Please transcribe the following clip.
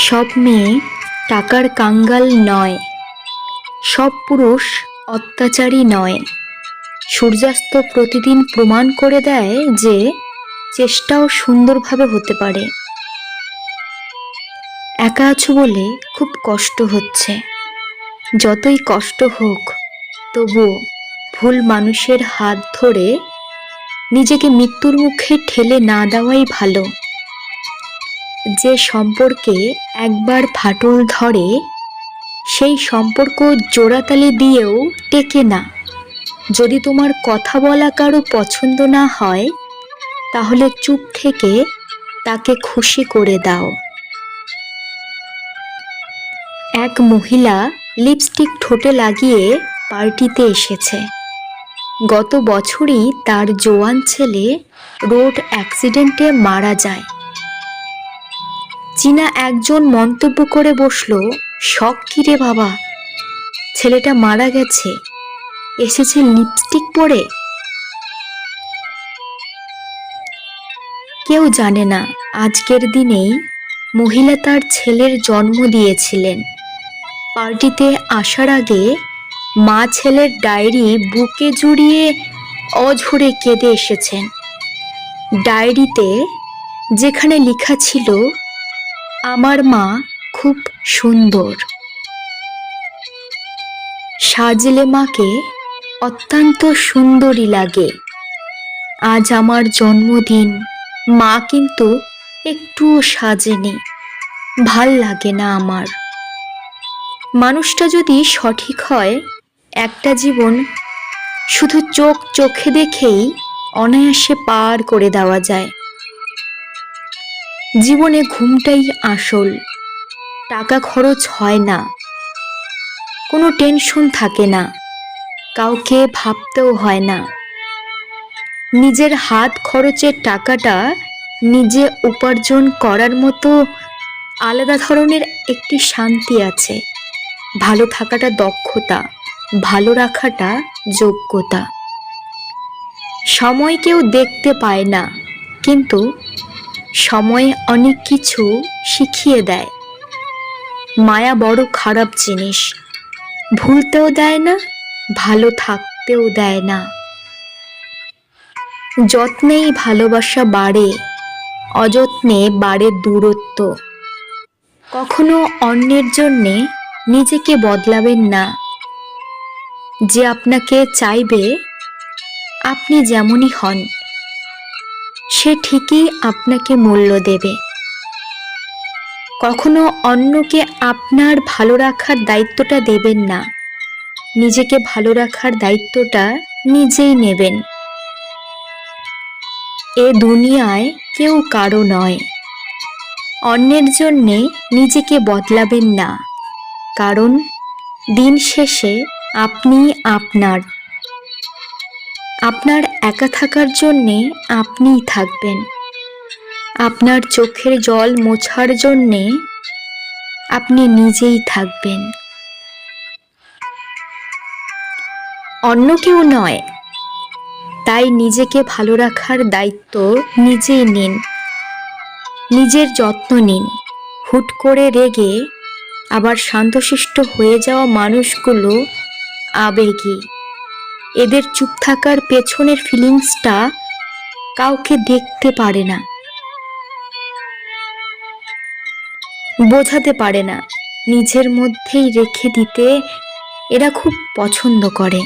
সব মেয়ে টাকার কাঙ্গাল নয়, সব পুরুষ অত্যাচারী নয়। সূর্যাস্ত প্রতিদিন প্রমাণ করে দেয় যে চেষ্টাও সুন্দরভাবে হতে পারে। একা আছো বলে খুব কষ্ট হচ্ছে। যতই কষ্ট হোক তবুও ভুল মানুষের হাত ধরে নিজেকে মৃত্যুর মুখে ঠেলে না দেওয়াই ভালো। যে সম্পর্কে একবার ফাটল ধরে সেই সম্পর্ক জোড়াতালি দিয়েও টেকে না। যদি তোমার কথা বলা কারো পছন্দ না হয় তাহলে চুপ থেকে তাকে খুশি করে দাও। এক মহিলা লিপস্টিক ঠোঁটে লাগিয়ে পার্টিতে এসেছে। গত বছরই তার জোয়ান ছেলে রোড অ্যাক্সিডেন্টে মারা যায়। চীনা একজন মন্তব্য করে বসলো, শখ কি রে বাবা, ছেলেটা মারা গেছে, এসেছে লিপস্টিক পরে। কেউ জানে না আজকের দিনেই মহিলা তার ছেলের জন্ম দিয়েছিলেন। পার্টিতে আসার আগে মা ছেলের ডায়েরি বুকে জড়িয়ে অঝরে কেঁদে এসেছেন। ডায়েরিতে যেখানে লেখা ছিল, আমার মা খুব সুন্দর, সাজলে মাকে অত্যন্ত সুন্দরী লাগে। আজ আমার জন্মদিন, মা কিন্তু একটুও সাজেনি, ভাল লাগে না আমার। মানুষটা যদি সঠিক হয়, একটা জীবন শুধু চোখে দেখেই অনায়াসে পার করে দেওয়া যায়। জীবনে ঘুমটাই আসল। টাকা খরচ হয় না, কোনো টেনশন থাকে না, কাউকে ভাবতেও হয় না। নিজের হাত খরচের টাকাটা নিজে উপার্জন করার মতো আলাদা ধরনের একটি শান্তি আছে। ভালো থাকাটা দক্ষতা, ভালো রাখাটা যোগ্যতা। সময় কেউ দেখতে পায় না, কিন্তু সময় অনেক কিছু শিখিয়ে দেয়। মায়া বড় খারাপ জিনিস, ভুলতেও দেয় না, ভালো থাকতেও দেয় না। যত্নেই ভালোবাসা বাড়ে, অযত্নে বাড়ে দূরত্ব। কখনো অন্যের জন্যে নিজেকে বদলাবেন না। যে আপনাকে চাইবে আপনি যেমনই হন, সে ঠিকই আপনাকে মূল্য দেবে। কখনো অন্যকে আপনার ভালো রাখার দায়িত্বটা দেবেন না, নিজেকে ভালো রাখার দায়িত্বটা নিজেই নেবেন। এ দুনিয়ায় কেউ কারো নয়। অন্যের জন্যে নিজেকে বদলাবেন না, কারণ দিন শেষে আপনি আপনার। আপনার একা থাকার জন্যে আপনিই থাকবেন। আপনার চোখের জল মোছার জন্যে আপনি নিজেই থাকবেন, অন্য কেউ নয়। তাই নিজেকে ভালো রাখার দায়িত্ব নিজেই নিন, নিজের যত্ন নিন। হুট করে রেগে আবার শান্তশিষ্ট হয়ে যাওয়া মানুষগুলো আবেগী। এদের চুপ থাকার পেছনের ফিলিংসটা কাউকে দেখতে পারে না, বোঝাতে পারে না। নিজের মধ্যেই রেখে দিতে এরা খুব পছন্দ করে।